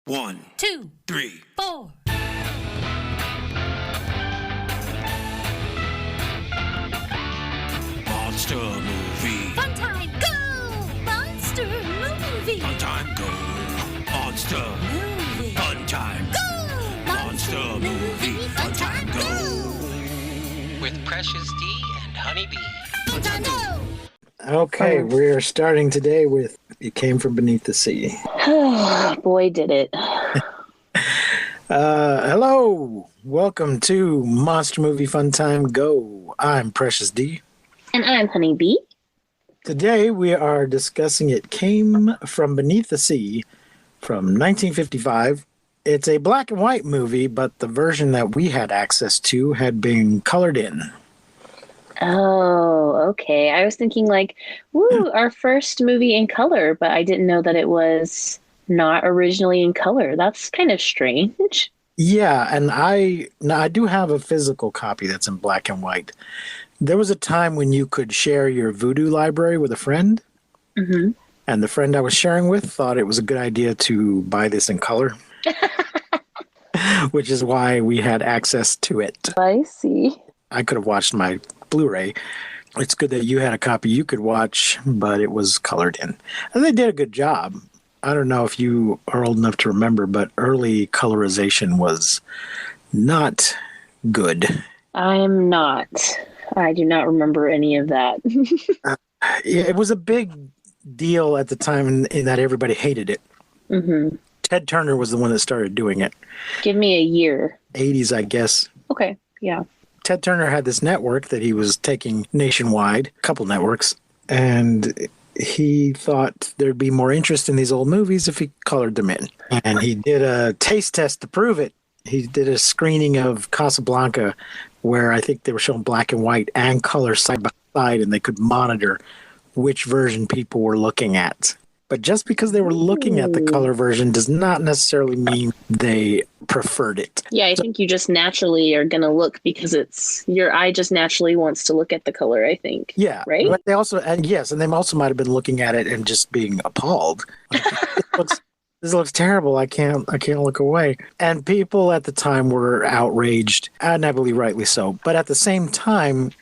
1, 2, 3, 4. Monster movie. Fun time, go! Monster movie. Fun time, go. Monster. Movie. Fun time. Go! Monster movie. Fun time, go. With Precious D and Honeybee. Fun time, go! Okay, we're starting today with It Came From Beneath the Sea. Boy, did it. Hello, welcome to Monster Movie Fun Time Go. I'm Precious D. And I'm Honeybee. Today we are discussing It Came From Beneath the Sea from 1955. It's a black and white movie, but the version that we had access to had been colored in. Oh, okay. I was thinking our first movie in color, but I didn't know that it was not originally in color. That's kind of strange. Yeah, and I do have a physical copy that's in black and white. There was a time when you could share your Voodoo library with a friend, Mm-hmm. and the friend I was sharing with thought it was a good idea to buy this in color, which is why we had access to it. I see. I could have watched my Blu-ray. It's good that you had a copy you could watch, but it was colored in. And they did a good job. I don't know if you are old enough to remember, but early colorization was not good. I'm not. I do not remember any of that. Yeah, it was a big deal at the time in that everybody hated it. Mm-hmm. Ted Turner was the one that started doing it. Give me a year. 80s, I guess. Okay, yeah. Ted Turner had this network that he was taking nationwide, a couple networks, and he thought there'd be more interest in these old movies if he colored them in. And he did a taste test to prove it. He did a screening of Casablanca where I think they were showing black and white and color side by side, and they could monitor which version people were looking at. But just because they were looking at the color version does not necessarily mean they preferred it. Yeah, I think you just naturally are going to look because your eye just naturally wants to look at the color, I think. Yeah. Right? But they also might have been looking at it and just being appalled. This looks terrible. I can't look away. And people at the time were outraged, and I believe rightly so. But at the same time,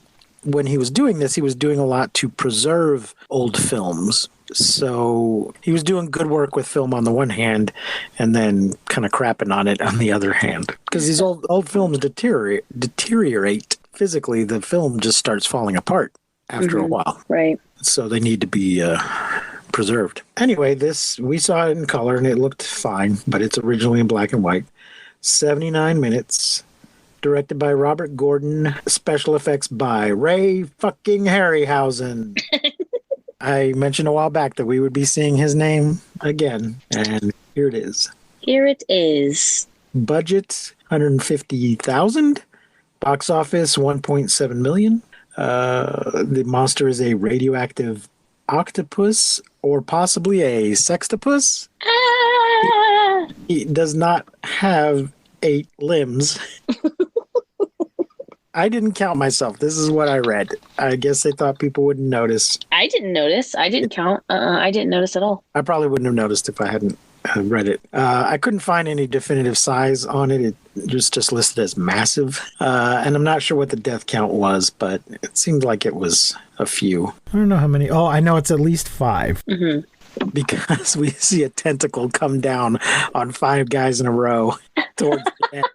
when he was doing this, he was doing a lot to preserve old films. So he was doing good work with film on the one hand, and then kind of crapping on it on the other hand. Because these old films deteriorate physically. The film just starts falling apart after a while. Right. So they need to be preserved. Anyway, we saw it in color and it looked fine, but it's originally in black and white. 79 minutes. Directed by Robert Gordon. Special effects by Ray fucking Harryhausen. I mentioned a while back that we would be seeing his name again, and here it is. Here it is. Budget $150,000. Box office $1.7 million. The monster is a radioactive octopus or possibly a sextopus. Ah! He does not have 8 limbs. I didn't count myself. This is what I read. I guess they thought people wouldn't notice. I didn't notice. I didn't count. I didn't notice at all. I probably wouldn't have noticed if I hadn't read it. I couldn't find any definitive size on it. It was just listed as massive. And I'm not sure what the death count was, but it seemed like it was a few. I don't know how many. Oh, I know it's at least 5. Mm-hmm. Because we see a tentacle come down on 5 guys in a row towards the end.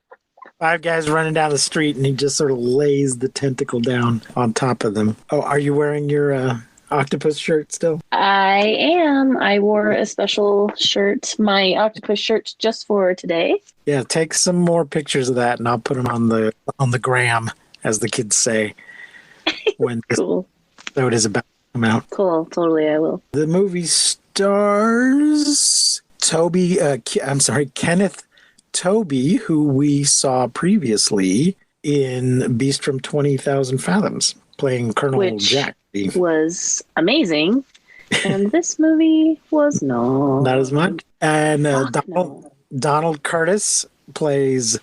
5 guys running down the street, and he just sort of lays the tentacle down on top of them. Oh, are you wearing your octopus shirt still? I am. I wore a special shirt, my octopus shirt, just for today. Yeah, take some more pictures of that, and I'll put them on the gram, as the kids say, when Cool. this episode is about to come out. Cool. Totally, I will. The movie stars Kenneth Tobey, who we saw previously in Beast from 20,000 Fathoms, playing Colonel Jack. Was amazing, and this movie was not as much. And Donald Curtis plays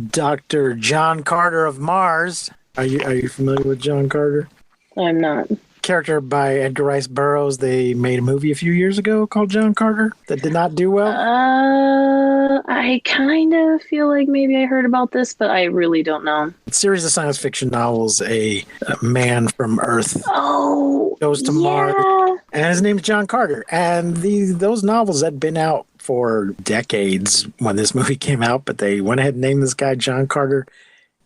Dr. John Carter of Mars. Are you familiar with John Carter? I'm not. Character by Edgar Rice Burroughs. They made a movie a few years ago called John Carter that did not do well. I kind of feel like maybe I heard about this, but I really don't know. Series of science fiction novels. A man from Earth Oh, goes to yeah. Mars, and his name's John Carter. And those novels had been out for decades when this movie came out, but they went ahead and named this guy John Carter.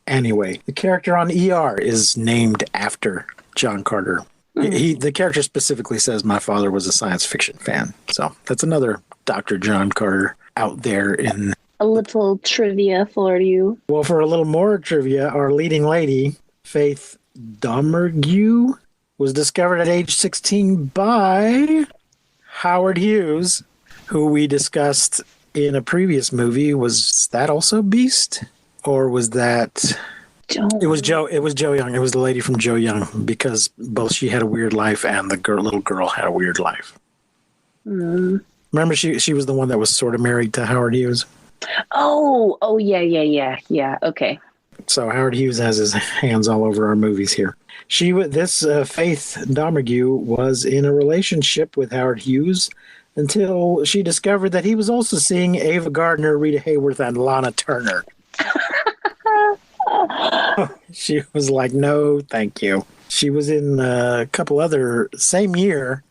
Anyway, the character on ER is named after John Carter. The character specifically says, "My father was a science fiction fan." So that's another Dr. John Carter out there in... A little trivia for you. Well, for a little more trivia, our leading lady, Faith Domergue, was discovered at age 16 by Howard Hughes, who we discussed in a previous movie. Was that also Beast? Or was that... It was Joe Young. It was the lady from Joe Young, because both She Had a Weird Life and the little girl had a weird life. Remember, she was the one that was sort of married to Howard Hughes. Oh, yeah. Okay. So Howard Hughes has his hands all over our movies here. Faith Domergue was in a relationship with Howard Hughes until she discovered that he was also seeing Ava Gardner, Rita Hayworth, and Lana Turner. She was like, no, thank you. She was in a couple other, same year,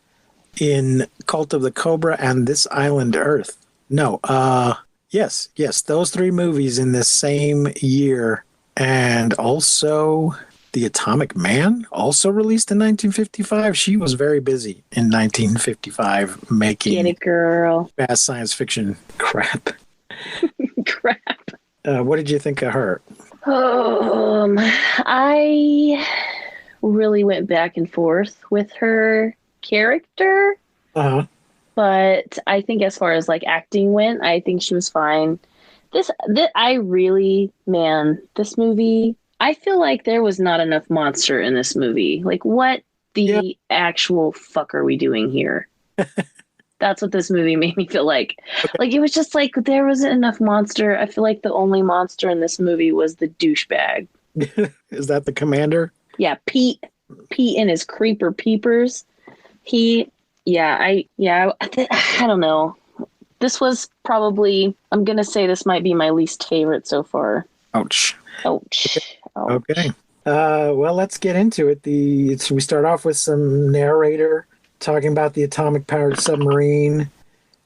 in Cult of the Cobra and This Island Earth. No, yes, those three movies in this same year. And also The Atomic Man, also released in 1955. She was very busy in 1955 making Get it, girl. fast science fiction crap. Crap. What did you think of her? I really went back and forth with her character. But I think as far as like acting went, I think she was fine. This movie, I feel like there was not enough monster in this movie. Like, what the actual fuck are we doing here? That's what this movie made me feel like. Okay. Like, it was just like, there wasn't enough monster. I feel like the only monster in this movie was the douchebag. Is that the commander? Yeah, Pete and his creeper peepers. I don't know. This was probably, I'm going to say this might be my least favorite so far. Ouch. Okay. Well, let's get into it. We start off with some narrator talking about the atomic-powered submarine,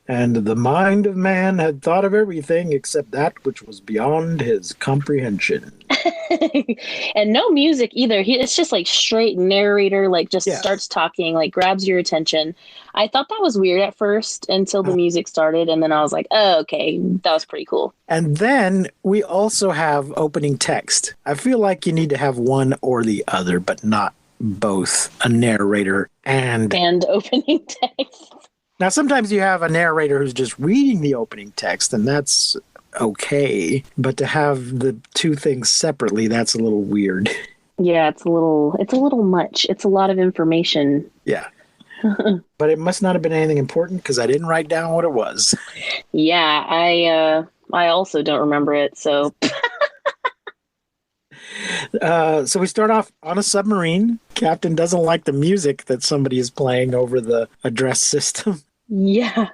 and the mind of man had thought of everything except that which was beyond his comprehension. And no music either. It's just like straight narrator, like just starts talking, like grabs your attention. I thought that was weird at first until the music started, and then I was like, oh, okay, that was pretty cool. And then we also have opening text. I feel like you need to have one or the other, but not both, a narrator and opening text. Now, sometimes you have a narrator who's just reading the opening text, and that's okay. But to have the two things separately, that's a little weird. Yeah, it's a little much. It's a lot of information. Yeah. But it must not have been anything important because I didn't write down what it was. Yeah, I also don't remember it, so... So we start off on a submarine. Captain doesn't like the music that somebody is playing over the address system. Yeah.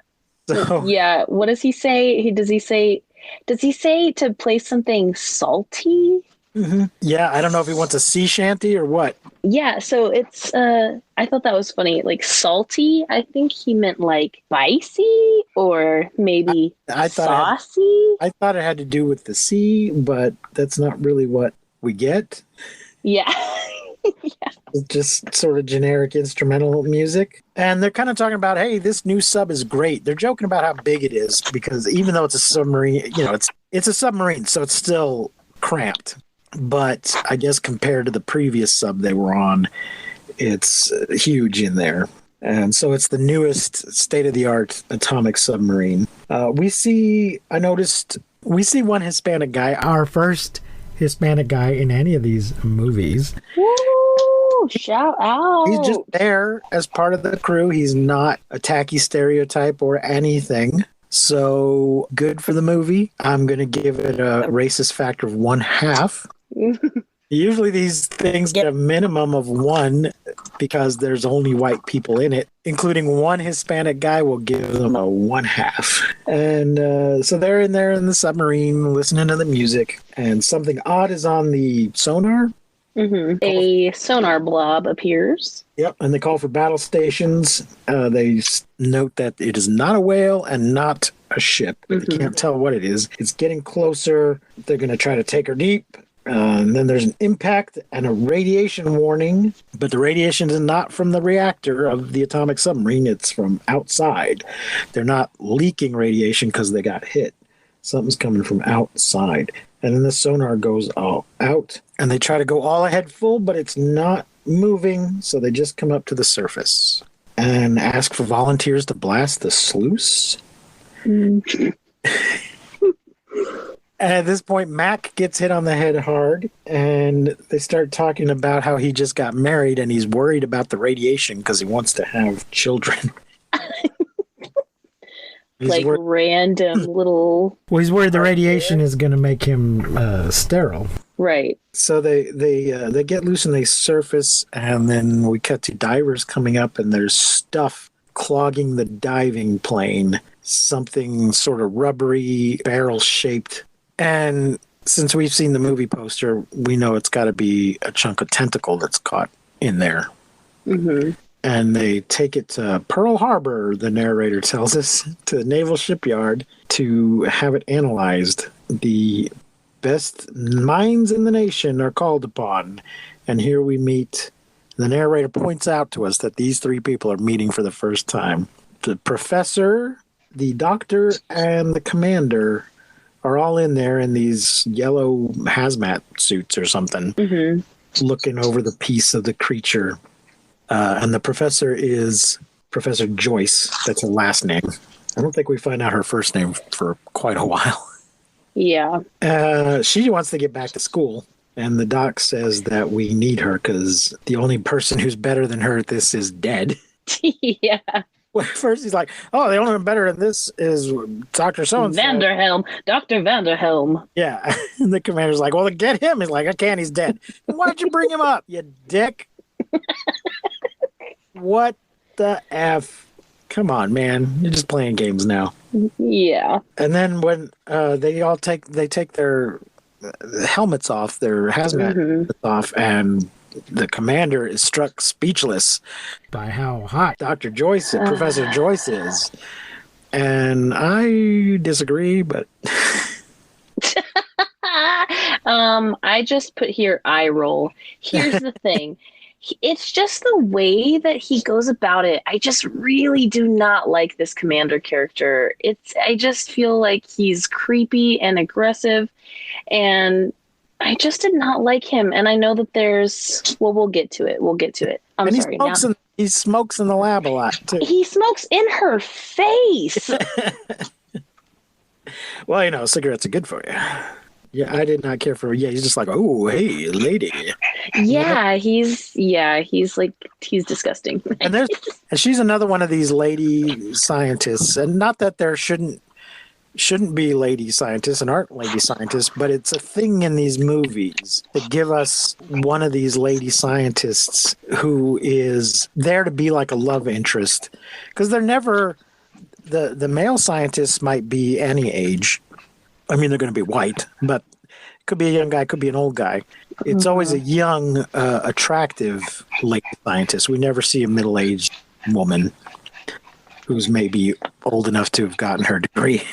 So, yeah. What does he say? Does he say to play something salty? Mm-hmm. Yeah, I don't know if he wants a sea shanty or what. Yeah, so it's I thought that was funny. Like salty, I think he meant like spicy or maybe saucy. I thought it had to do with the sea, but that's not really what we get. Yeah. Yeah. It's just sort of generic instrumental music. And they're kind of talking about, hey, this new sub is great. They're joking about how big it is because even though it's a submarine, it's a submarine, so it's still cramped. But I guess compared to the previous sub they were on, it's huge in there. And so it's the newest state-of-the-art atomic submarine. We see one Hispanic guy, our first Hispanic guy in any of these movies. Woo! Shout out! He's just there as part of the crew. He's not a tacky stereotype or anything. So good for the movie. I'm going to give it a racist factor of 1/2. Usually these things get a minimum of 1. because there's only white people in it, including one Hispanic guy. Will give them a 1/2. And so they're in there in the submarine listening to the music, and something odd is on the sonar. A sonar blob appears. Yep, and they call for battle stations. They note that it is not a whale and not a ship. But they can't tell what it is. It's getting closer. They're going to try to take her deep. And then there's an impact and a radiation warning. But the radiation is not from the reactor of the atomic submarine. It's from outside. They're not leaking radiation because they got hit. Something's coming from outside. And then the sonar goes all out. And they try to go all ahead full, but it's not moving. So they just come up to the surface and ask for volunteers to blast the sluice. And at this point, Mac gets hit on the head hard, and they start talking about how he just got married and he's worried about the radiation because he wants to have children. Random little... Well, he's worried the radiation is going to make him sterile. Right. So they get loose and they surface, and then we cut to divers coming up, and there's stuff clogging the diving plane. Something sort of rubbery, barrel-shaped. And since we've seen the movie poster, we know it's got to be a chunk of tentacle that's caught in there. And they take it to Pearl Harbor, the narrator tells us, to the Naval Shipyard to have it analyzed. The best minds in the nation are called upon. And here we meet, the narrator points out to us that these three people are meeting for the first time. The professor, the doctor, and the commander are all in there in these yellow hazmat suits or something, looking over the piece of the creature. And the professor is Professor Joyce. That's her last name. I don't think we find out her first name for quite a while. Yeah. She wants to get back to school. And the doc says that we need her because the only person who's better than her at this is dead. Yeah. Well, first he's like, oh, the only one better than this is Dr. So-and-so. Vanderhelm. Dr. Vanderhelm. Yeah. And the commander's like, well, get him. He's like, I can't. He's dead. Why'd you bring him up, you dick? What the F? Come on, man. You're just playing games now. Yeah. And then when they take their helmets off, their hazmat off, and the commander is struck speechless by how hot Dr. Joyce, Professor Joyce is. And I disagree, but I just put here eye roll. Here's the thing. It's just the way that he goes about it. I just really do not like this commander character. I just feel like he's creepy and aggressive, and I just did not like him. And I know that we'll get to it. I'm sorry. He smokes in the lab a lot, too. He smokes in her face. Well, cigarettes are good for you. Yeah, I did not care for. Yeah, he's just like, oh, hey, lady. Yeah, he's disgusting. And she's another one of these lady scientists, and not that there shouldn't be lady scientists and aren't lady scientists, but it's a thing in these movies to give us one of these lady scientists who is there to be like a love interest, because they're never the male scientists might be any age. I mean, they're going to be white, but it could be a young guy, could be an old guy. It's always a young, attractive lady scientist. We never see a middle-aged woman who's maybe old enough to have gotten her degree.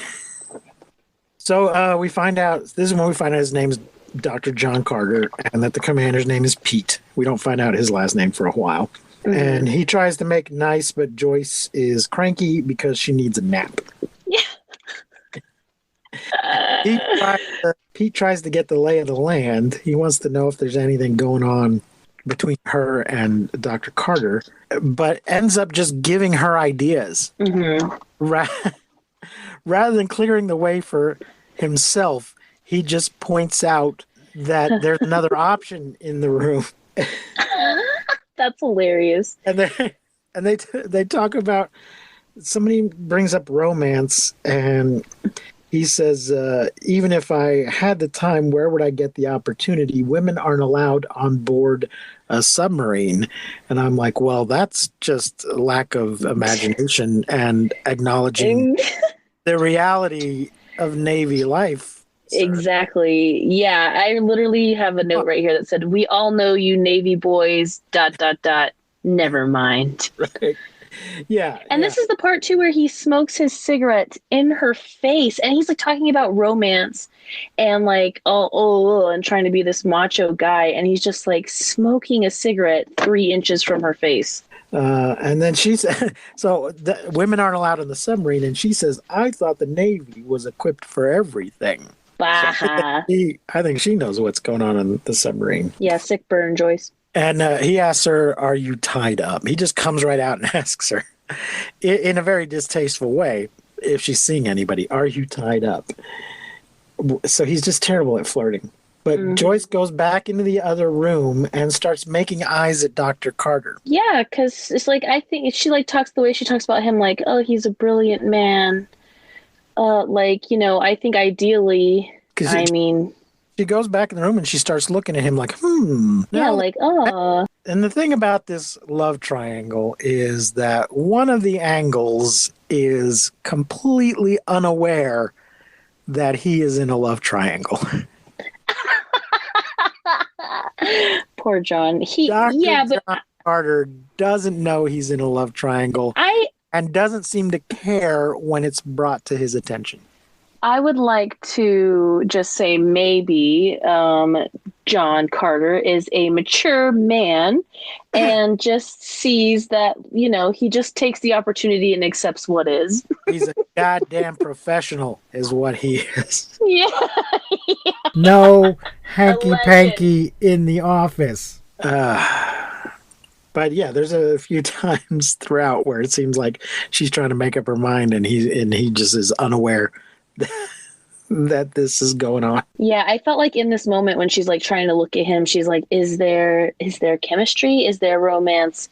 So we find out, this is when we find out his name's Dr. John Carter, and that the commander's name is Pete. We don't find out his last name for a while. And he tries to make nice, but Joyce is cranky because she needs a nap. Yeah. Pete tries to get the lay of the land. He wants to know if there's anything going on between her and Dr. Carter, but ends up just giving her ideas. Rather than clearing the way for himself, he just points out that there's another option in the room. That's hilarious. And they talk about, somebody brings up romance, and He says, even if I had the time, where would I get the opportunity? Women aren't allowed on board a submarine. And I'm like, well, that's just a lack of imagination and acknowledging the reality of Navy life. Sir. Exactly. Yeah, I literally have a note right here that said, "We all know you Navy boys, ... Never mind." Right. Yeah. And this is the part too where he smokes his cigarette in her face, and he's like talking about romance and like and trying to be this macho guy, and he's just like smoking a cigarette 3 inches from her face. And then she said, so women aren't allowed on the submarine, and she says, I thought the Navy was equipped for everything. Bah. So I think she knows what's going on the submarine. Yeah, sick burn, Joyce. And he asks her, are you tied up? He just comes right out and asks her in a very distasteful way if she's seeing anybody, are you tied up? So he's just terrible at flirting. But Joyce goes back into the other room and starts making eyes at Dr. Carter. Yeah, because it's like, I think she like talks the way she talks about him, like, oh, he's a brilliant man. Like, you know, I think ideally, she goes back in the room and she starts looking at him like, Yeah, like, oh. And the thing about this love triangle is that one of the angles is completely unaware that he is in a love triangle. Poor John. John Carter doesn't know he's in a love triangle and doesn't seem to care when it's brought to his attention. I would like to just say maybe John Carter is a mature man and just sees that, you know, he just takes the opportunity and accepts what is. He's a goddamn professional is what he is. Yeah. No hanky-panky in the office. But yeah, there's a few times throughout where it seems like she's trying to make up her mind and he just is unaware that this is going on. Yeah, I felt like in this moment when she's like trying to look at him, she's like, is there chemistry? Is there romance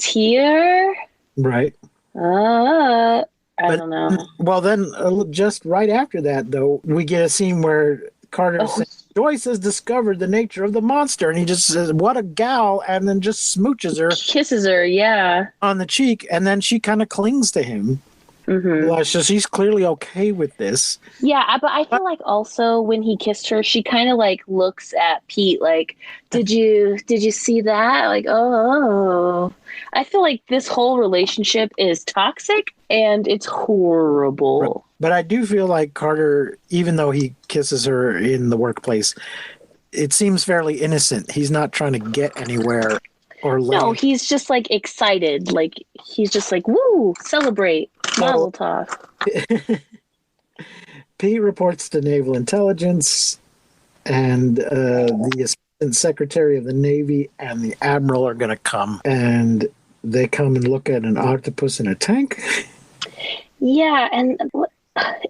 here? Right. I don't know. Well, then just right after that, though, we get a scene where Carter says, Joyce has discovered the nature of the monster, and he just says, what a gal, and then just smooches her. Kisses her, yeah. On the cheek, and then she kind of clings to him. Well, so she's clearly okay with this. Yeah, but I feel like also when he kissed her, she kind of like looks at Pete like, did you see that? Like, oh. I feel like this whole relationship is toxic and it's horrible. Right. But I do feel like Carter, even though he kisses her in the workplace, it seems fairly innocent. He's not trying to get anywhere. No, he's just like excited. Like he's just like, woo, celebrate, mazel tov. Pete reports to Naval Intelligence, and the Assistant Secretary of the Navy and the Admiral are going to come, and they come and look at an octopus in a tank. Yeah, and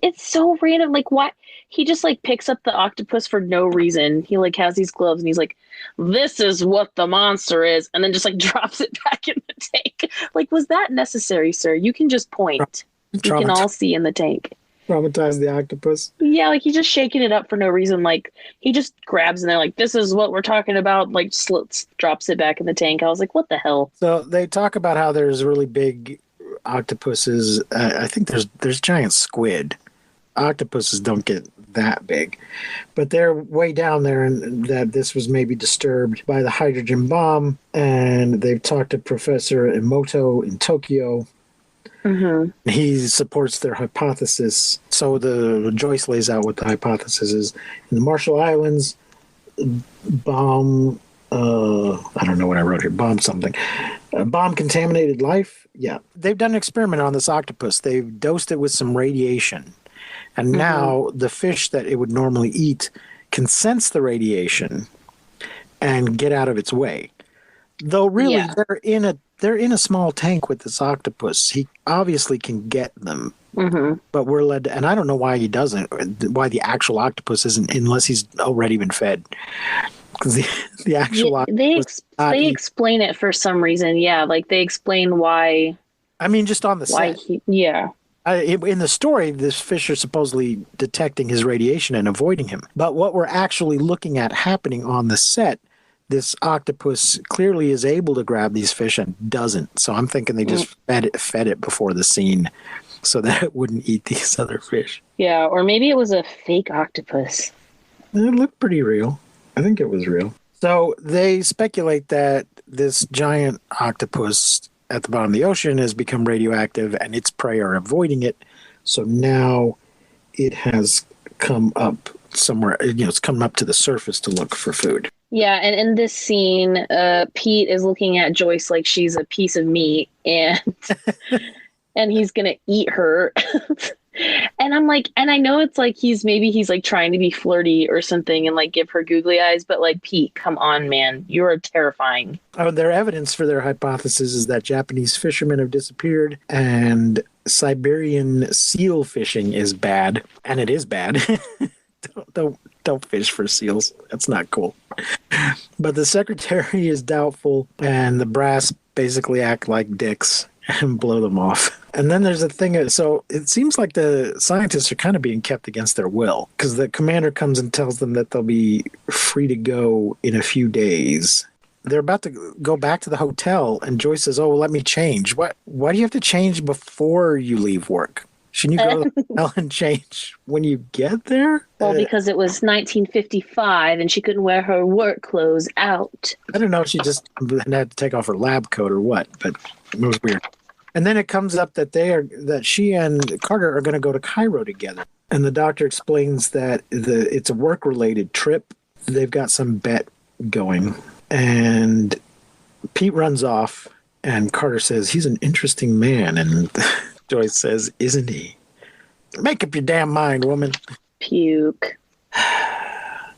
it's so random. Like, why? He just like picks up the octopus for no reason. He like has these gloves and he's like, this is what the monster is, and then just like drops it back in the tank. Like, was that necessary, sir? You can just point. You can all see in the tank. Traumatize the octopus. Yeah, like he's just shaking it up for no reason. Like he just grabs and they're like, this is what we're talking about. Like drops it back in the tank. I was like, what the hell? So they talk about how there's really big octopuses. I think there's giant squid. Octopuses don't get that big, but they're way down there, and that this was maybe disturbed by the hydrogen bomb. And they've talked to Professor Emoto in Tokyo. He supports their hypothesis. So the Joyce lays out what the hypothesis is. In the Marshall Islands, bomb. I don't know what I wrote here. Bomb something. Bomb contaminated life. Yeah, they've done an experiment on this octopus. They've dosed it with some radiation. And now the fish that it would normally eat can sense the radiation and get out of its way. Though really they're in a small tank with this octopus. He obviously can get them. But we're led to, and I don't know why he doesn't, why the actual octopus isn't, unless he's already been fed. Because the actual octopus they explain it for some reason. Yeah, like they explain why. I mean, just on the set. In the story, this fish are supposedly detecting his radiation and avoiding him. But what we're actually looking at happening on the set, this octopus clearly is able to grab these fish and doesn't. So I'm thinking they just fed it before the scene so that it wouldn't eat these other fish. Yeah, or maybe it was a fake octopus. It looked pretty real. I think it was real. So they speculate that this giant octopus at the bottom of the ocean has become radioactive and its prey are avoiding it. So now it has come up somewhere, it's come up to the surface to look for food. Yeah, and in this scene, Pete is looking at Joyce like she's a piece of meat and and he's gonna eat her. And I'm like, and I know it's like he's like trying to be flirty or something and like give her googly eyes, but like, Pete, come on, man, you are terrifying. Their evidence for their hypothesis is that Japanese fishermen have disappeared and Siberian seal fishing is bad, and it is bad. Don't fish for seals. That's not cool. But the secretary is doubtful, and the brass basically act like dicks and blow them off. And then there's a thing. So it seems like the scientists are kind of being kept against their will because the commander comes and tells them that they'll be free to go in a few days. They're about to go back to the hotel, and Joyce says, "Oh, well, let me change." Why do you have to change before you leave work? Shouldn't you go to the hotel and change when you get there? Well, because it was 1955 and she couldn't wear her work clothes out. I don't know if she just had to take off her lab coat or what, but it was weird. And then it comes up that she and Carter are going to go to Cairo together. And the doctor explains that it's a work-related trip. They've got some bet going. And Pete runs off, and Carter says, "He's an interesting man." And Joyce says, "Isn't he?" Make up your damn mind, woman. Puke.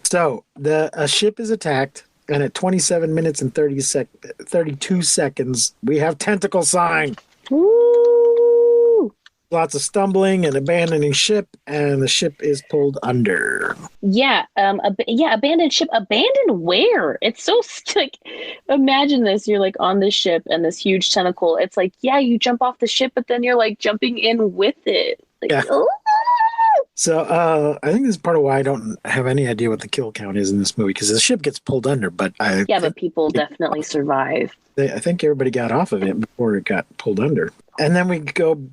So a ship is attacked, and at 27 minutes and 32 seconds, we have tentacle sign. Woo! Lots of stumbling and abandoning ship, and the ship is pulled under. Yeah, abandoned ship. Abandoned where? It's so like, imagine this. You're like on this ship, and this huge tentacle. It's like, yeah, you jump off the ship, but then you're like jumping in with it. Like, yeah. So I think this is part of why I don't have any idea what the kill count is in this movie, because the ship gets pulled under, but but people definitely survive. I think everybody got off of it before it got pulled under. And then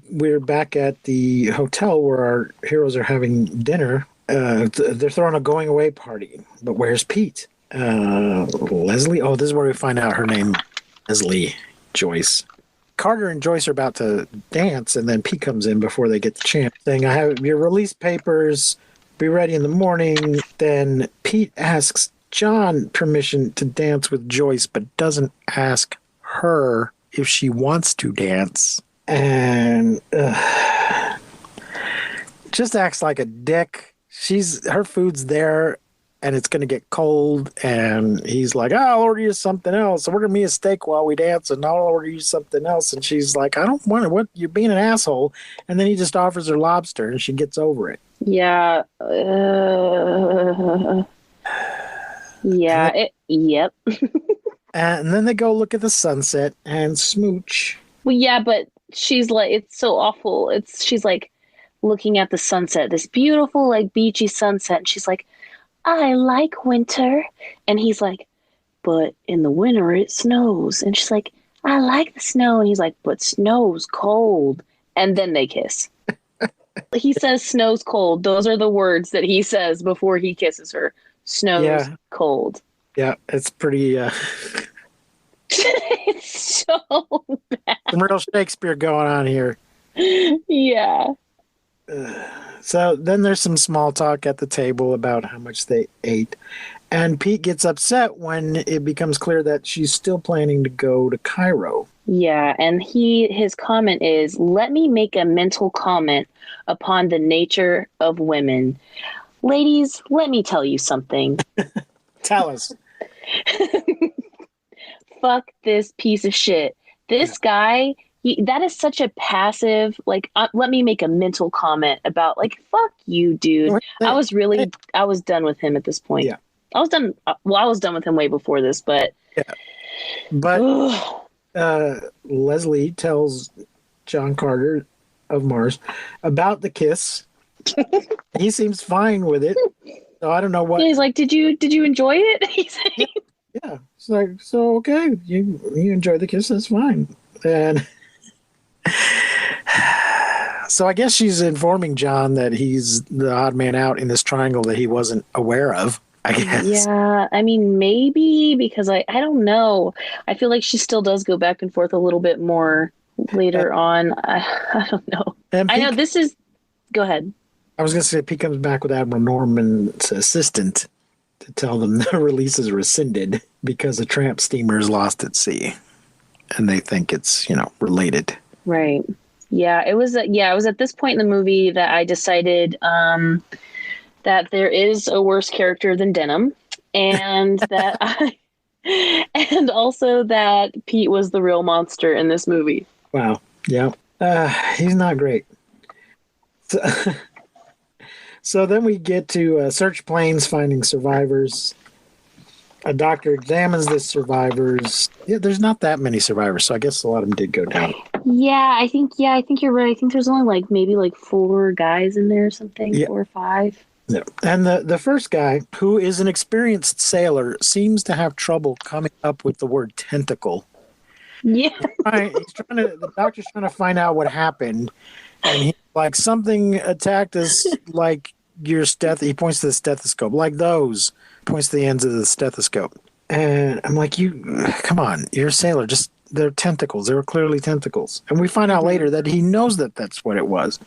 we're back at the hotel where our heroes are having dinner. They're throwing a going away party, but where's Pete? Leslie? Oh, this is where we find out her name, Leslie Joyce. Carter and Joyce are about to dance, and then Pete comes in before they get the chance, saying, "I have your release papers, be ready in the morning." Then Pete asks John permission to dance with Joyce, but doesn't ask her if she wants to dance. And just acts like a dick. Her food's there, and it's going to get cold, and he's like, "I'll order you something else. Order me a steak while we dance, and I'll order you something else." And she's like, "I don't want it. What? You're being an asshole." And then he just offers her lobster, and she gets over it. Yeah. Yep. And then they go look at the sunset and smooch. Well, yeah, but she's like, it's so awful. She's like looking at the sunset, this beautiful, like beachy sunset. And she's like, "I like winter." And he's like, "But in the winter it snows." And she's like, "I like the snow." And he's like, "But snow's cold." And then they kiss. He says snow's cold. Those are the words that he says before he kisses her. Snow's cold. Yeah, it's pretty... It's so bad. Some real Shakespeare going on here. Yeah. So then there's some small talk at the table about how much they ate. And Pete gets upset when it becomes clear that she's still planning to go to Cairo. Yeah, and his comment is, "Let me make a mental comment upon the nature of women." Ladies, let me tell you something. Tell us. Fuck this piece of shit. This guy, that is such a passive, like, let me make a mental comment about, like, fuck you, dude. I was done with him at this point. Yeah. I was done with him way before this, but. Yeah. But Leslie tells John Carter of Mars about the kiss. He seems fine with it. So I don't know what. He's like, did you enjoy it? He's like, Yeah, it's like, so okay, you enjoy the kiss, that's fine. And so I guess she's informing John that he's the odd man out in this triangle that he wasn't aware of, I guess. yeah, I mean, maybe because I don't know. I feel like she still does go back and forth a little bit more later on. I don't know. And I know this is. Go ahead. I was going to say, Pete comes back with Admiral Norman's assistant to tell them the release is rescinded because a tramp steamer is lost at sea. And they think it's, related. Right. Yeah, it was. It was at this point in the movie that I decided that there is a worse character than Denham, and and also that Pete was the real monster in this movie. Wow. Yeah. He's not great. So then we get to search planes, finding survivors. A doctor examines the survivors. Yeah, there's not that many survivors, so I guess a lot of them did go down. Yeah, I think you're right. I think there's only maybe 4 guys in there or something, yeah. 4 or 5. Yeah. And the first guy, who is an experienced sailor, seems to have trouble coming up with the word tentacle. Yeah. The doctor's trying to find out what happened, and he's like, something attacked us, like your he points to the stethoscope, like those, points to the ends of the stethoscope. And I'm like, come on, you're a sailor, just, they're tentacles. They were clearly tentacles. And we find out later that he knows that that's what it was.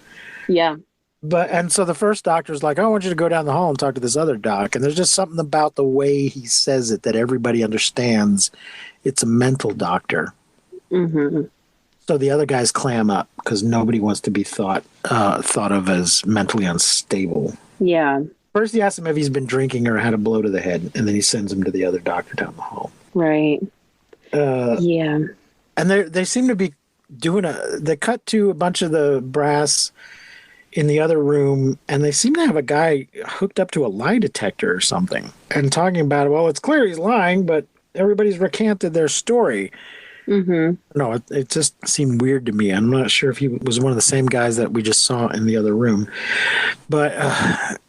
Yeah. And so the first doctor's like, I want you to go down the hall and talk to this other doc. And there's just something about the way he says it that everybody understands. It's a mental doctor. Mm-hmm. So the other guys clam up because nobody wants to be thought of as mentally unstable. Yeah. First, he asks him if he's been drinking or had a blow to the head, and then he sends him to the other doctor down the hall. Right. Yeah. And they seem to be doing they cut to a bunch of the brass in the other room, and they seem to have a guy hooked up to a lie detector or something and talking about, well, it's clear he's lying, but everybody's recanted their story. Mm-hmm. No, it just seemed weird to me. I'm not sure if he was one of the same guys that we just saw in the other room. But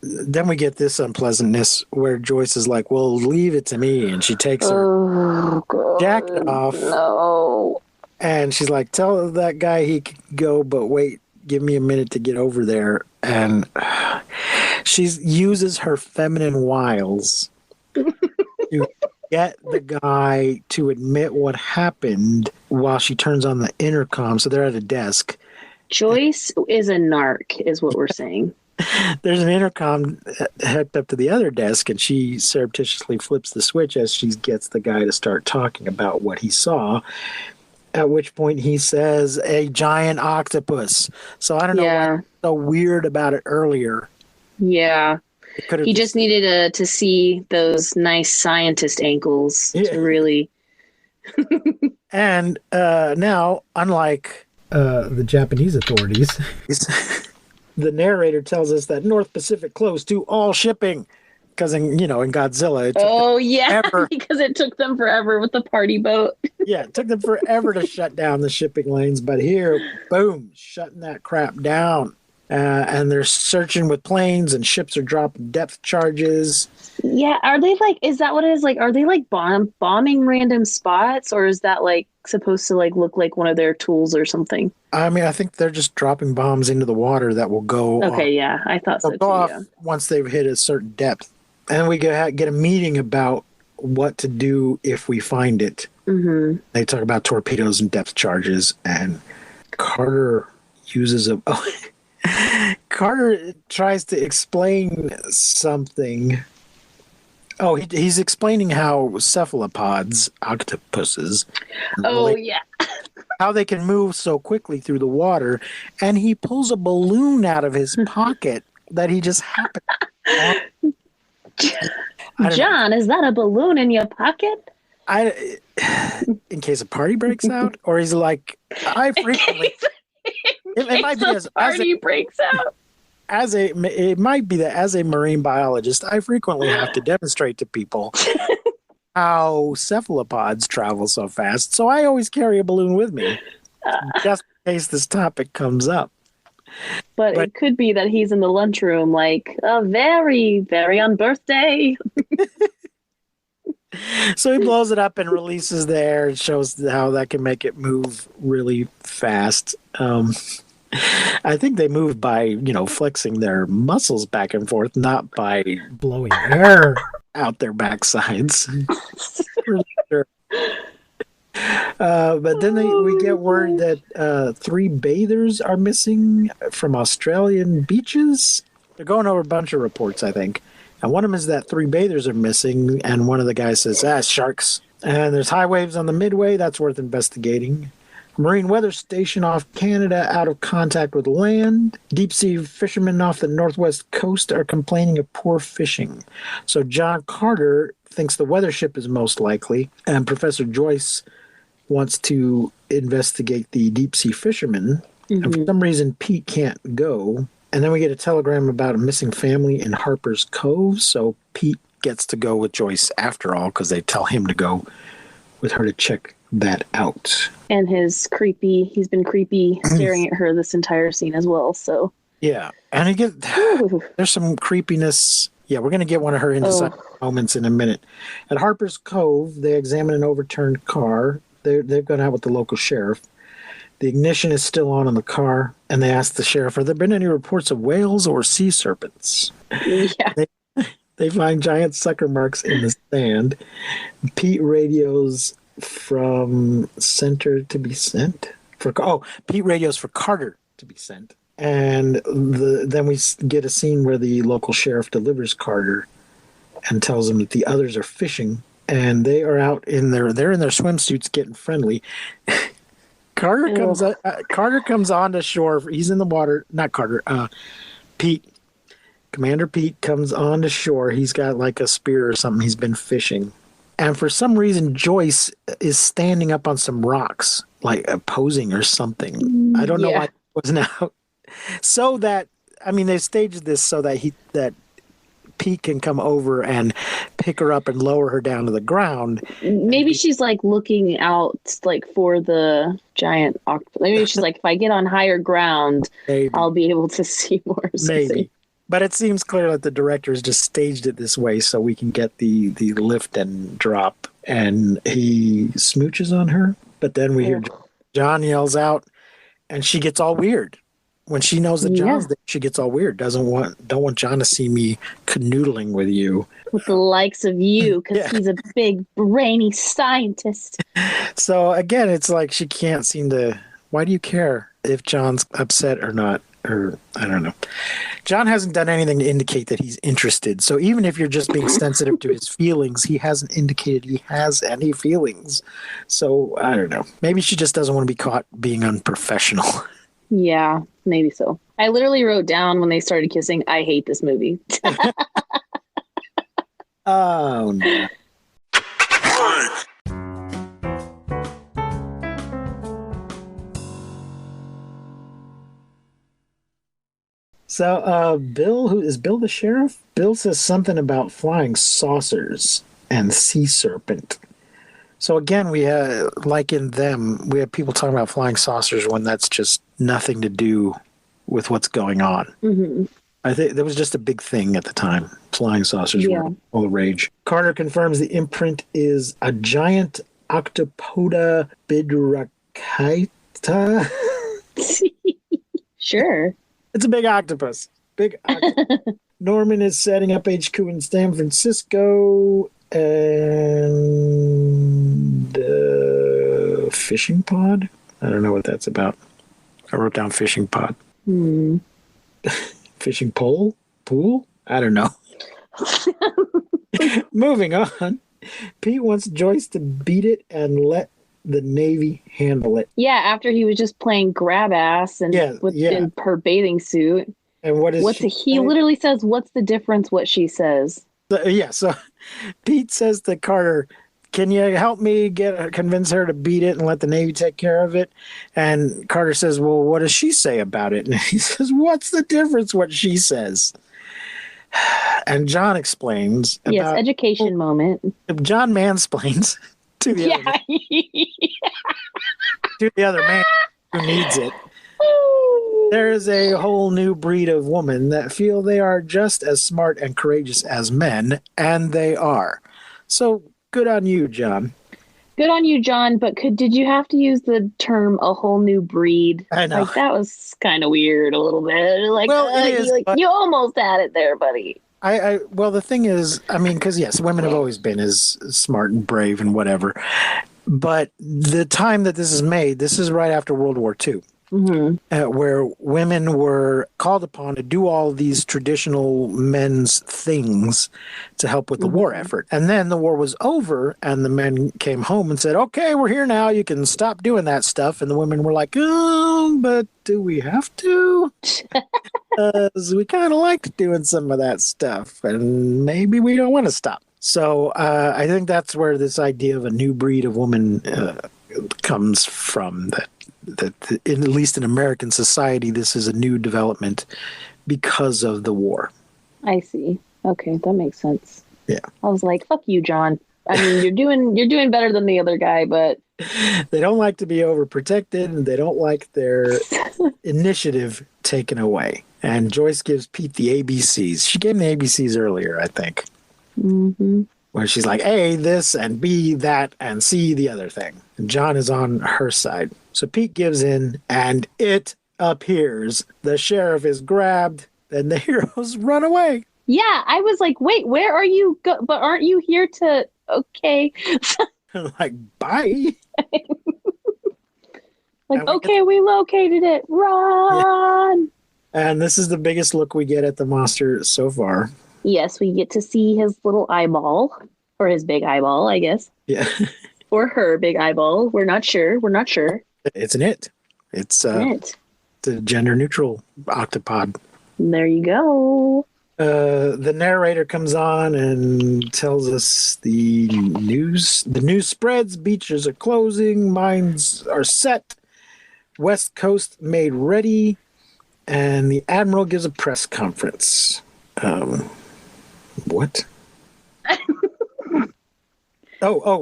then we get this unpleasantness where Joyce is like, well, leave it to me. And she takes her jacket off. No. And she's like, tell that guy he could go, but wait, give me a minute to get over there. And she uses her feminine wiles to get the guy to admit what happened while she turns on the intercom. So they're at a desk. Joyce is a narc, is what we're saying. There's an intercom hooked up to the other desk, and she surreptitiously flips the switch as she gets the guy to start talking about what he saw. At which point he says, a giant octopus. So I don't know what's so weird about it earlier. Yeah. He just needed to see those nice scientist ankles to really. And now, unlike the Japanese authorities, the narrator tells us that North Pacific closed to all shipping because in Godzilla. It took because it took them forever with the party boat. Yeah, it took them forever to shut down the shipping lanes, but here, boom, shutting that crap down. And they're searching with planes, and ships are dropping depth charges. Yeah, are they is that what it is? Are they bombing random spots, or is that supposed to look like one of their tools or something? I mean, I think they're just dropping bombs into the water that will go. Okay, yeah, I thought so too. Go off once they've hit a certain depth, and we get a meeting about what to do if we find it. Mm-hmm. They talk about torpedoes and depth charges, and Carter uses Carter tries to explain something. Oh, he's explaining how cephalopods, octopuses, how they can move so quickly through the water, and he pulls a balloon out of his pocket that he just happened. John, is that a balloon in your pocket? In case a party breaks out, or he's like, I frequently. It might be as party breaks out. It might be that as a marine biologist, I frequently have to demonstrate to people how cephalopods travel so fast. So I always carry a balloon with me, just in case this topic comes up. But But- it could be that he's in the lunchroom, like a very, very on birthday. So he blows it up and releases the air. It shows how that can make it move really fast. I think they move by, flexing their muscles back and forth, not by Blowing air. out their backsides. Pretty sure. But then we get word that 3 bathers are missing from Australian beaches. They're going over a bunch of reports, I think. And one of them is that 3 bathers are missing, and one of the guys says, sharks. And there's high waves on the Midway. That's worth investigating. Marine weather station off Canada out of contact with land. Deep sea fishermen off the northwest coast are complaining of poor fishing. So John Carter thinks the weather ship is most likely, and Professor Joyce wants to investigate the deep sea fishermen. Mm-hmm. And for some reason, Pete can't go. And then we get a telegram about a missing family in Harper's Cove. So Pete gets to go with Joyce after all, because they tell him to go with her to check that out. And he's been creepy staring at her this entire scene as well. So yeah, and there's some creepiness. Yeah, we're going to get one of her inside moments in a minute. At Harper's Cove, they examine an overturned car. They've gone out with the local sheriff. The ignition is still on in the car, and they ask the sheriff, have there been any reports of whales or sea serpents? Yeah. They find giant sucker marks in the sand. Pete radios from center to be sent. Pete radios for Carter to be sent. And then we get a scene where the local sheriff delivers Carter and tells him that the others are fishing, and they are out they're in their swimsuits getting friendly. Carter comes onto shore. He's in the water. Not Carter. Pete. Commander Pete comes onto shore. He's got like a spear or something. He's been fishing. And for some reason, Joyce is standing up on some rocks, like posing or something. I don't know why it wasn't out. So that, they staged this so that Pete can come over and pick her up and lower her down to the ground. Maybe she's like looking out like for the giant octopus. Maybe she's like, if I get on higher ground, I'll be able to see more. Maybe. But it seems clear that the directors just staged it this way so we can get the lift and drop. And he smooches on her. But then we hear John yells out, and she gets all weird. When she knows that John's there, she gets all weird. Don't want John to see me canoodling with you. With the likes of you, because he's a big, brainy scientist. So again, it's like she can't seem to... Why do you care if John's upset or not? Or I don't know. John hasn't done anything to indicate that he's interested. So even if you're just being sensitive to his feelings, he hasn't indicated he has any feelings. So I don't know. Maybe she just doesn't want to be caught being unprofessional. Yeah, maybe so. I literally wrote down when they started kissing, I hate this movie. Oh, no. So Bill, who is Bill the sheriff? Bill says something about flying saucers and sea serpent. So again, we have, like in them, we have people talking about flying saucers when that's just nothing to do with what's going on. Mm-hmm. I think that was just a big thing at the time. Flying saucers were all the rage. Carter confirms the imprint is a giant octopoda bidracata. Sure. It's a big octopus. Norman is setting up HQ in San Francisco, and fishing pod? I don't know what that's about. I wrote down fishing pod. Fishing pole? Pool? I don't know. Moving on. Pete wants Joyce to beat it and let the Navy handle it. Yeah, after he was just playing grab ass and in her bathing suit. And what is he literally says, what's the difference what she says? So Pete says to Carter, can you help me convince her to beat it and let the Navy take care of it? And Carter says, well, what does she say about it? And he says, what's the difference what she says? And John explains. Yes, education moment. John mansplains to the other man who needs it. There is a whole new breed of woman that feel they are just as smart and courageous as men, and they are. So good on you, John. Good on you, John, but did you have to use the term "a whole new breed"? I know. Like that was kind of weird, a little bit. Like, Well, it is, but you almost had it there, buddy. well, the thing is, I mean, because yes, women have always been as smart and brave and whatever, but the time that this is made, this is right after World War II. Where women were called upon to do all these traditional men's things to help with the war effort. And then the war was over and the men came home and said, okay, we're here now. You can stop doing that stuff. And the women were like, oh, but do we have to? Because we kind of liked doing some of that stuff and maybe we don't want to stop. So I think that's where this idea of a new breed of woman comes from, that at least in American society, this is a new development because of the war. I see. Okay, that makes sense. Yeah. I was like, fuck you, John. I mean, you're doing better than the other guy, but they don't like to be overprotected and they don't like their initiative taken away. And Joyce gives Pete the ABCs. She gave him the ABCs earlier, I think. Where she's like, A, this, and B, that, and C, the other thing. And John is on her side. So Pete gives in, and it appears. The sheriff is grabbed, and the heroes run away. Yeah, I was like, wait, where are you? But aren't you here to... Okay. Like, bye. Like, okay, we located it. Run! Yeah. And this is the biggest look we get at the monster so far. Yes, we get to see his little eyeball, or his big eyeball, I guess. Yeah. Or her big eyeball. We're not sure. It's an it. It's the gender-neutral octopod. There you go. The narrator comes on and tells us the news. The news spreads. Beaches are closing. Mines are set. West Coast made ready. And the Admiral gives a press conference. What?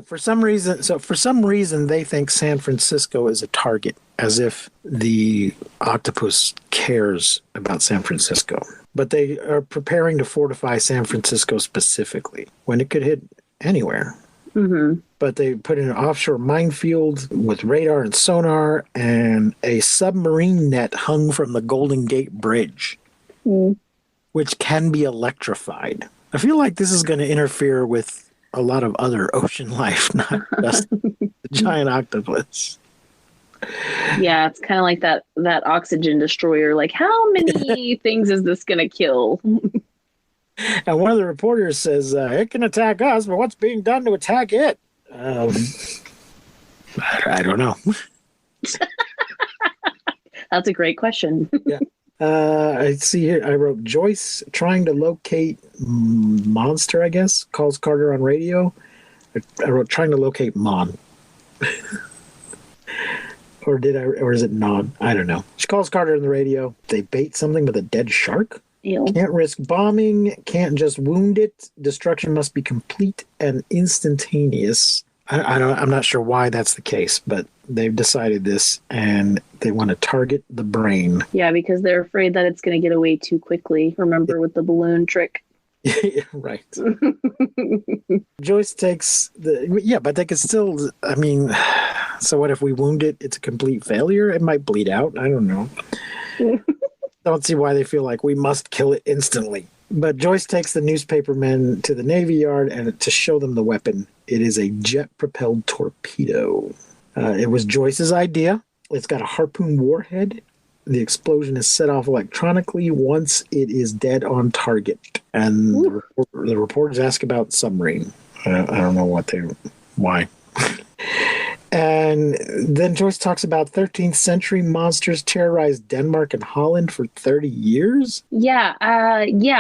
For some reason they think San Francisco is a target, as if the octopus cares about San Francisco. But they are preparing to fortify San Francisco specifically, when it could hit anywhere. But they put in an offshore minefield with radar and sonar and a submarine net hung from the Golden Gate Bridge, which can be electrified. I feel like this is going to interfere with a lot of other ocean life, not just the giant octopus. Yeah, it's kind of like that oxygen destroyer. Like, how many things is this going to kill? And one of the reporters says, it can attack us, but what's being done to attack it? I don't know. That's a great question. Yeah. I see here, I wrote Joyce trying to locate monster, I guess, calls Carter on radio. I wrote trying to locate Mon. Or is it Non? I don't know. She calls Carter on the radio. They bait something with a dead shark. Ew. Can't risk bombing, can't just wound it. Destruction must be complete and instantaneous. I'm not sure why that's the case, but they've decided this and they want to target the brain. Yeah, because they're afraid that it's going to get away too quickly. Remember with the balloon trick? Right. Joyce takes but they could still, I mean, so what if we wound it? It's a complete failure. It might bleed out. I don't know. Don't see why they feel like we must kill it instantly. But Joyce takes the newspaper men to the Navy Yard and to show them the weapon. It is a jet-propelled torpedo. It was Joyce's idea. It's got a harpoon warhead. The explosion is set off electronically once it is dead on target. And the reporters ask about Submarine. I don't know why. And then Joyce talks about 13th century monsters terrorized Denmark and Holland for 30 years. Yeah,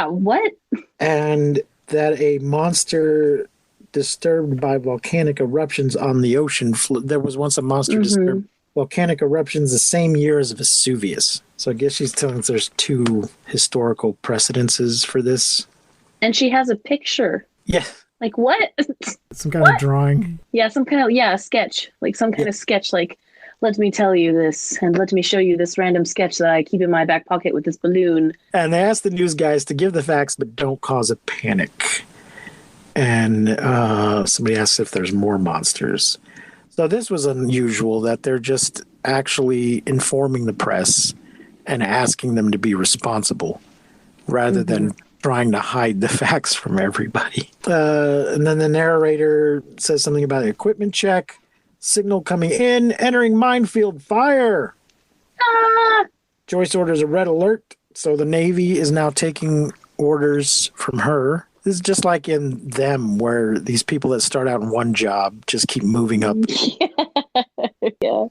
what? And that a monster disturbed by volcanic eruptions on the ocean. There was once a monster disturbed volcanic eruptions the same year as Vesuvius. So I guess she's telling us there's two historical precedences for this. And she has a picture. Yeah. Like what? Some kind of drawing. Yeah, some kind of a sketch. Like some kind of sketch. Like let me tell you this, and let me show you this random sketch that I keep in my back pocket with this balloon. And they ask the news guys to give the facts, but don't cause a panic. And somebody asks if there's more monsters. So this was unusual that they're just actually informing the press and asking them to be responsible rather than trying to hide the facts from everybody. And then the narrator says something about an equipment check, signal coming in, entering minefield, fire. Ah! Joyce orders a red alert, so the Navy is now taking orders from her. This is just like in Them, where these people that start out in one job just keep moving up Yeah.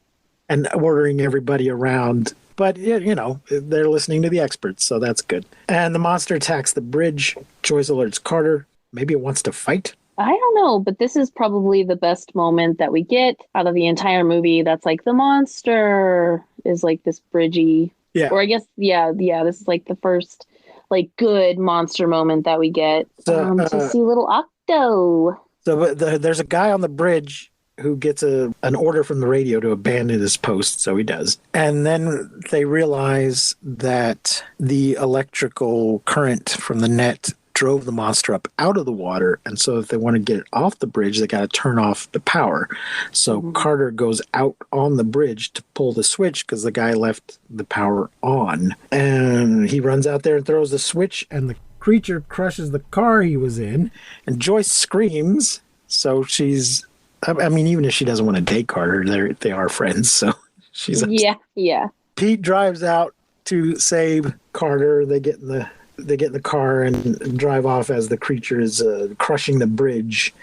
and ordering everybody around. But, you know, they're listening to the experts, so that's good. And the monster attacks the bridge. Joyce alerts Carter. Maybe it wants to fight. I don't know, but this is probably the best moment that we get out of the entire movie. That's like the monster is like this bridgy. Yeah. Or I guess, this is like the first like good monster moment that we get to see little Octo. So there's a guy on the bridge who gets an order from the radio to abandon his post, so he does. And then they realize that the electrical current from the net drove the monster up out of the water, and so if they want to get it off the bridge, they got to turn off the power. So Carter goes out on the bridge to pull the switch because the guy left the power on. And he runs out there and throws the switch, And the creature crushes the car he was in. and Joyce screams. So she's, I mean, even if she doesn't want to date Carter, they are friends, so she's upset. Yeah. Pete drives out to save Carter. They get in the car and drive off as the creature is crushing the bridge,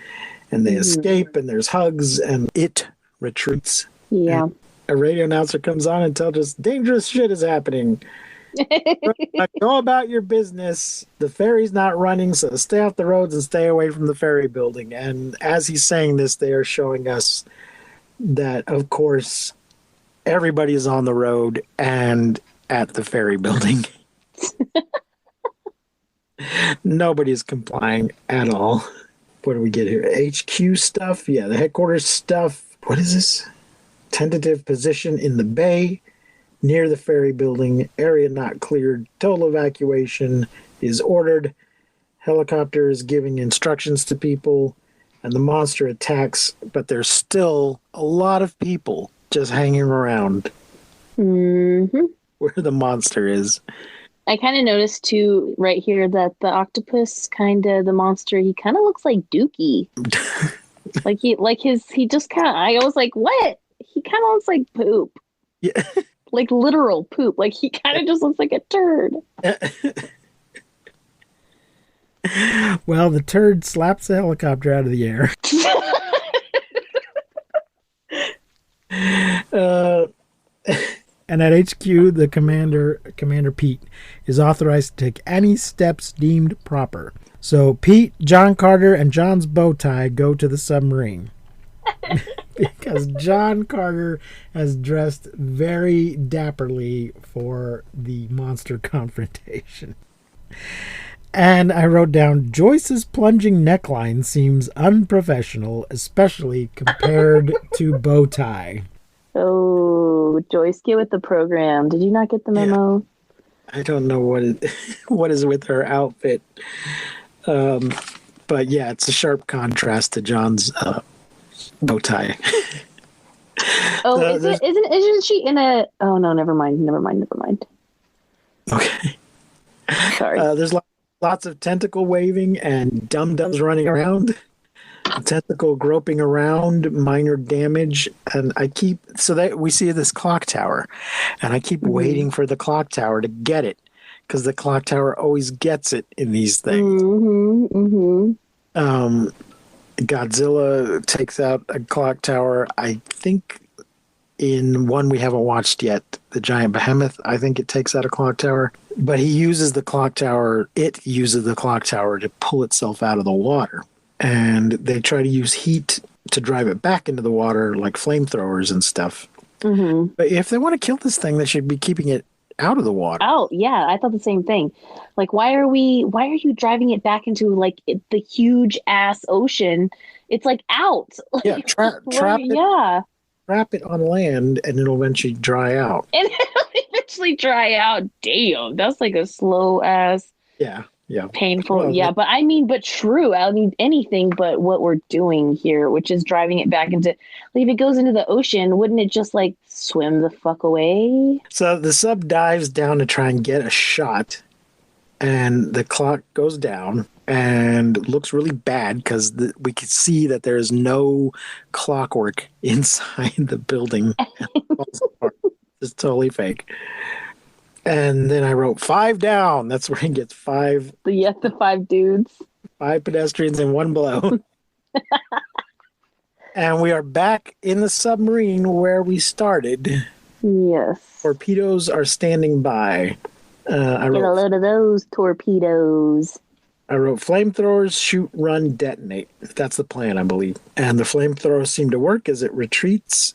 and they escape, and there's hugs, and it retreats. Yeah. And a radio announcer comes on and tells us dangerous shit is happening. Go about your business. The ferry's not running, so stay off the roads and stay away from the ferry building. And as he's saying this, they are showing us that, of course, everybody is on the road and at the ferry building. Nobody's complying at all. What do we get here? HQ stuff? Yeah, the headquarters stuff. What is this? Tentative position in the bay near the ferry building. Area not cleared. Total evacuation is ordered. Helicopter is giving instructions to people, and the monster attacks, but there's still a lot of people just hanging around where the monster is. I kind of noticed too right here that the octopus the monster, he kind of looks like Dookie. he just kind of, I was like, what? He kind of looks like poop. Yeah. Like literal poop. Like he kind of just looks like a turd. Well, the turd slaps the helicopter out of the air. And at HQ, the Commander Pete, is authorized to take any steps deemed proper. So Pete, John Carter, and John's bow tie go to the submarine. Because John Carter has dressed very dapperly for the monster confrontation. And I wrote down, Joyce's plunging neckline seems unprofessional, especially compared to Bowtie. Oh, Joyce, get with the program. Did you not get the memo? I don't know what is with her outfit. But yeah, it's a sharp contrast to John's bow tie. Oh, isn't she in a... Oh, no, never mind. Okay. Sorry. There's lots of tentacle waving and dum-dums running around. A tentacle groping around, minor damage. And we see this clock tower. And I keep waiting for the clock tower to get it. Because the clock tower always gets it in these things. Godzilla takes out a clock tower. I think in one we haven't watched yet, the giant behemoth, I think it takes out a clock tower. But it uses the clock tower to pull itself out of the water. And they try to use heat to drive it back into the water, like flamethrowers and stuff. But if they want to kill this thing, they should be keeping it out of the water. Oh, yeah, I thought the same thing. Like, why are you driving it back into, like, the huge-ass ocean? It's, like, out. Yeah, trap it. Yeah. wrap it on land and it'll eventually dry out. And it'll eventually dry out. Damn, that's like a slow ass, Yeah. painful. Well, Yeah, but I mean, but true. I mean, anything but what we're doing here, which is driving it back into. Like, if it goes into the ocean, wouldn't it just like swim the fuck away? So the sub dives down to try and get a shot, and the clock goes down and looks really bad because we could see that there is no clockwork inside the building. It's totally fake. And then I wrote 5 down. That's where he gets 5. The 5 dudes. 5 pedestrians in one blow. And we are back in the submarine where we started. Yes. Torpedoes are standing by. Get a load of those torpedoes. I wrote flamethrowers, shoot, run, detonate. That's the plan, I believe. And the flamethrowers seem to work as it retreats.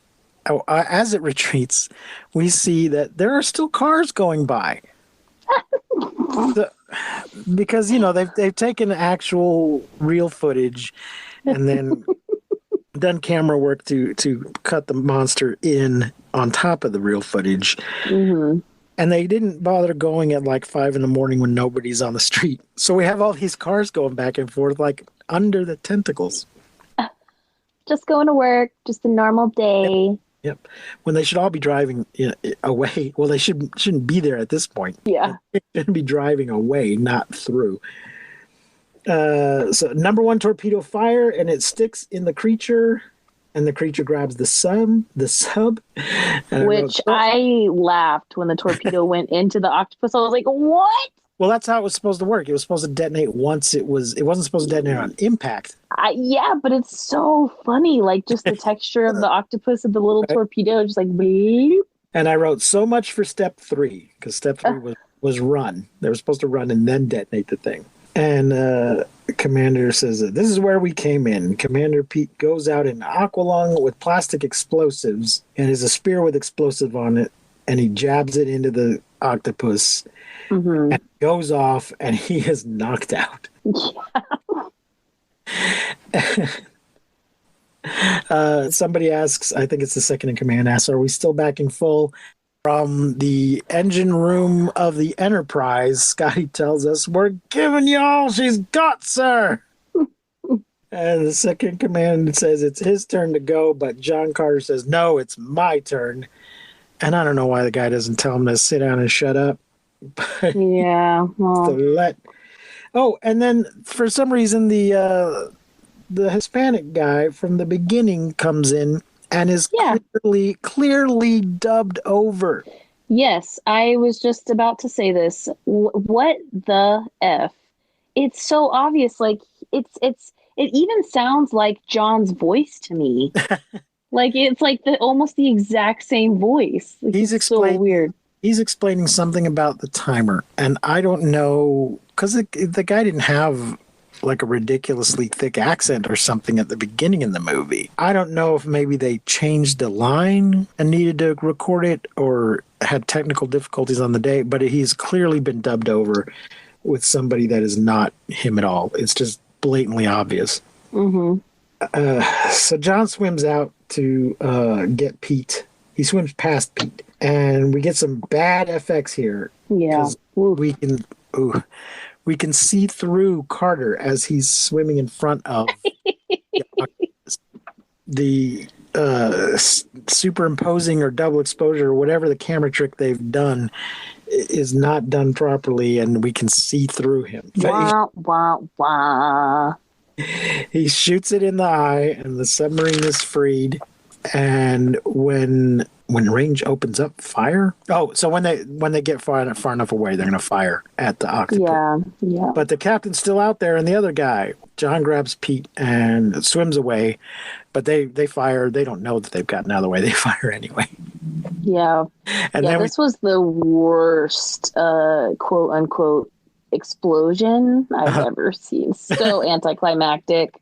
As it retreats, we see that there are still cars going by. Because, they've taken actual real footage and then done camera work to cut the monster in on top of the real footage. Mm-hmm. And they didn't bother going at like 5 a.m. when nobody's on the street. So we have all these cars going back and forth like under the tentacles. Just going to work, just a normal day. Yep. When they should all be driving away. Well, they shouldn't be there at this point. Yeah. They should be driving away, not through. So number 1 torpedo fire, and it sticks in the creature, and the creature grabs the sub. Which I laughed when the torpedo went into the octopus. I was like, what? Well, that's how it was supposed to work. It was supposed to detonate once it wasn't supposed to detonate on impact. Yeah, but it's so funny. Like, just the texture of the octopus and the little torpedo, just like, bleep. And I wrote so much for step 3, because step 3 was run. They were supposed to run and then detonate the thing. And Commander says, this is where we came in. Commander Pete goes out in aqualung with plastic explosives and is a spear with explosive on it, and he jabs it into the octopus. Mm-hmm. And goes off, and he is knocked out. Somebody asks, I think it's the second in command, asks, are we still back in full? From the engine room of the Enterprise, Scotty tells us, we're giving you all she's got, sir. And the second command says it's his turn to go, but John Carter says, no, it's my turn. And I don't know why the guy doesn't tell him to sit down and shut up. But yeah. Well. And then for some reason the Hispanic guy from the beginning comes in and is clearly dubbed over. Yes, I was just about to say this. What the F? It's so obvious. Like it even sounds like John's voice to me. Like it's like almost the exact same voice. Like, it's so weird. He's explaining something about the timer, and I don't know, because the guy didn't have like a ridiculously thick accent or something at the beginning of the movie. I don't know if maybe they changed the line and needed to record it or had technical difficulties on the day, but he's clearly been dubbed over with somebody that is not him at all. It's just blatantly obvious. Mm-hmm. So John swims out to get Pete. He swims past Pete. And we get some bad FX here. Yeah. We can see through Carter as he's swimming in front of the superimposing or double exposure or whatever the camera trick they've done is not done properly, and we can see through him. Wah, wah, wah. He shoots it in the eye, and the submarine is freed. And when range opens up, fire. Oh, so when they get far enough away, they're going to fire at the octopus. Yeah. But the captain's still out there, and the other guy, John, grabs Pete and swims away. But they fire. They don't know that they've gotten out of the way. They fire anyway. Yeah. And then this was the worst, quote unquote, explosion I've ever seen. So anticlimactic.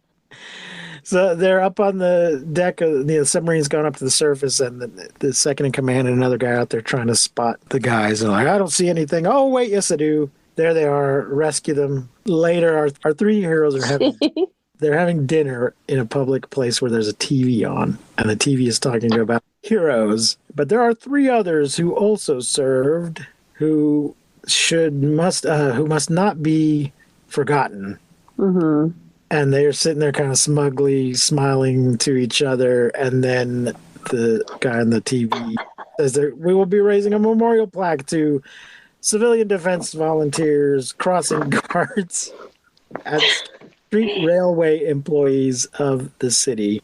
So they're up on the deck of the submarine's gone up to the surface, and the second in command and another guy out there trying to spot the guys. And like, I don't see anything. Oh, wait, yes, I do. There they are. Rescue them. Later, our 3 heroes are having they're having dinner in a public place where there's a TV on, and the TV is talking about heroes. But there are 3 others who also served, who must not be forgotten. Mm-hmm. And they're sitting there kind of smugly smiling to each other, and then the guy on the TV says that we will be raising a memorial plaque to civilian defense volunteers, crossing guards, and street railway employees of the city.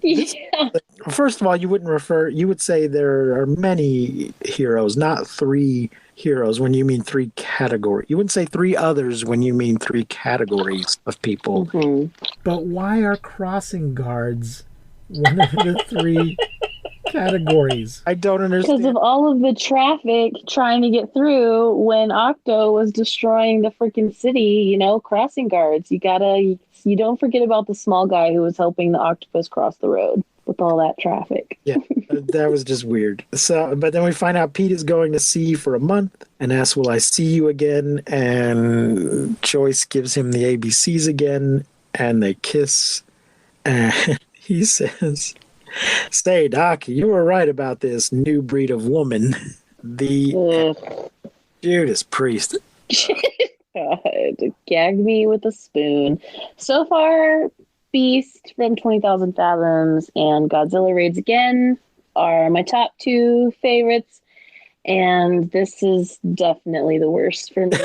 Yeah. First of all, you would say there are many heroes, not 3 heroes when you mean 3 categories. You wouldn't say 3 others when you mean 3 categories of people. Mm-hmm. But why are crossing guards one of the 3 categories? I don't understand. Because of all of the traffic trying to get through when Octo was destroying the freaking city, crossing guards. You don't forget about the small guy who was helping the octopus cross the road with all that traffic. Yeah, that was just weird. So, but then we find out Pete is going to sea for a month and asks, "Will I see you again?" And Joyce gives him the ABCs again, and they kiss. And he says, "Say, Doc, you were right about this new breed of woman, the Judas Priest." God, gagged me with a spoon. So far, Beast from 20,000 Fathoms and Godzilla Raids Again are my top 2 favorites, and this is definitely the worst for me.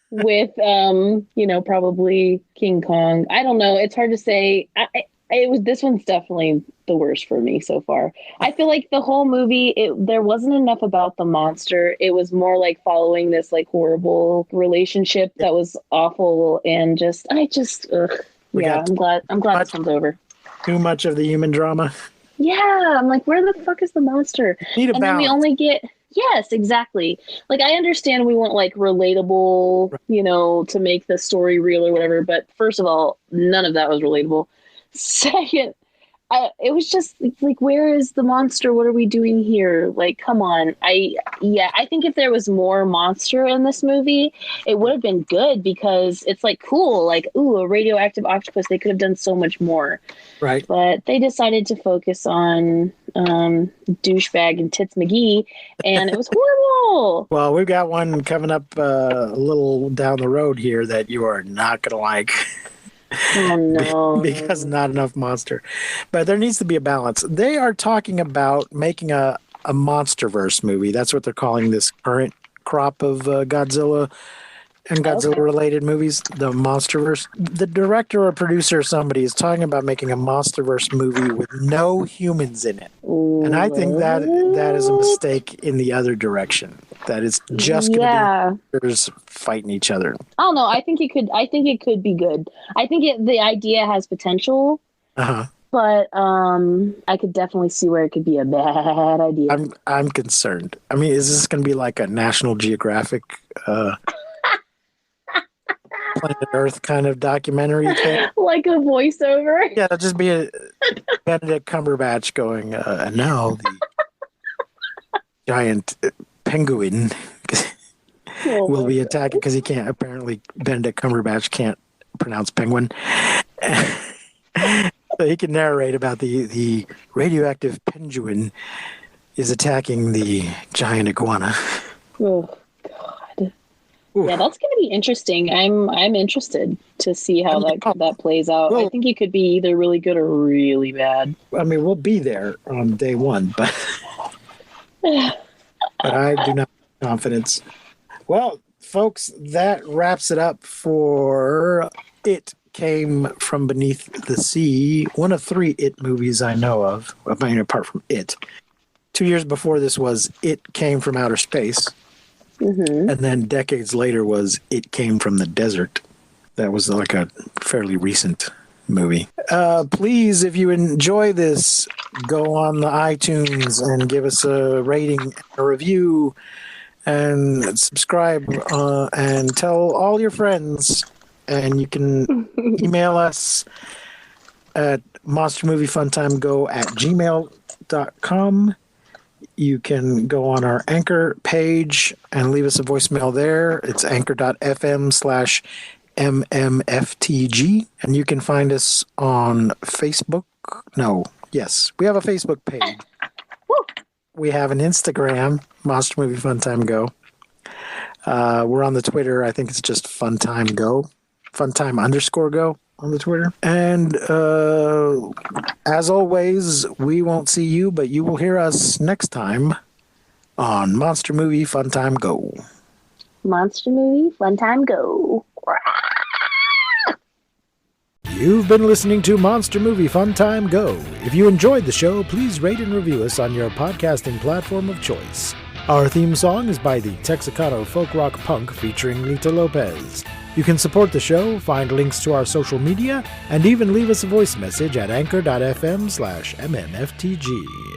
With probably King Kong. I don't know. It's hard to say. This one's definitely the worst for me so far. I feel like the whole movie, there wasn't enough about the monster. It was more like following this like horrible relationship that was awful, and I'm glad this one's over. Too much of the human drama. Yeah, I'm like, where the fuck is the monster? And then we only get. Yes, exactly. Like, I understand we want like relatable, to make the story real or whatever. But first of all, none of that was relatable. Second, it was just like, where is the monster? What are we doing here? Like, come on. I think if there was more monster in this movie, it would have been good, because it's like cool. Like, ooh, a radioactive octopus. They could have done so much more. Right. But they decided to focus on douchebag and Tits McGee, and it was horrible. Well, we've got one coming up a little down the road here that you are not going to like. Oh, no. Because not enough monster. But there needs to be a balance. They are talking about making a MonsterVerse movie. That's what they're calling this current crop of Godzilla and Godzilla-related movies, the MonsterVerse. The director or producer or somebody is talking about making a MonsterVerse movie with no humans in it. And I think that is a mistake in the other direction. That is just going to be monsters fighting each other. I don't know. I think it could be good. I think the idea has potential. Uh-huh. But I could definitely see where it could be a bad idea. I'm concerned. I mean, is this going to be like a National Geographic Planet Earth kind of documentary thing? Like a voiceover? Yeah, it'll just be a Benedict Cumberbatch going, and now the giant penguin will be attacking, because he can't, apparently Benedict Cumberbatch can't pronounce penguin. So he can narrate about the radioactive penguin is attacking the giant iguana. Oh, God. Ooh. Yeah, that's going to be interesting. I'm interested to see how that plays out. Well, I think it could be either really good or really bad. I mean, we'll be there on day one, but I do not have confidence. Well, folks, that wraps it up for It Came from Beneath the Sea, one of 3 It movies I know of, I mean, apart from It. 2 years before this was It Came from Outer Space. Mm-hmm. And then decades later was It Came from the Desert. That was like a fairly recent movie. Please, if you enjoy this, go on the iTunes and give us a rating, a review, and subscribe, and tell all your friends. And you can email us at monstermoviefuntimego@gmail.com. You can go on our Anchor page and leave us a voicemail there. It's anchor.fm/MMFF MMFTG. And you can find us on Facebook. No, yes, we have a Facebook page. We have an Instagram, Monster Movie Fun Time Go. We're on the Twitter. I think it's just Funtime Go. Funtime_Go on the Twitter. And as always, we won't see you, but you will hear us next time on Monster Movie Fun Time Go. Monster Movie Fun Time Go. You've been listening to Monster Movie Fun Time Go. If you enjoyed the show, please rate and review us on your podcasting platform of choice. Our theme song is by the Texicano Folk Rock Punk featuring Lita Lopez. You can support the show, find links to our social media, and even leave us a voice message at anchor.fm/MMFTG.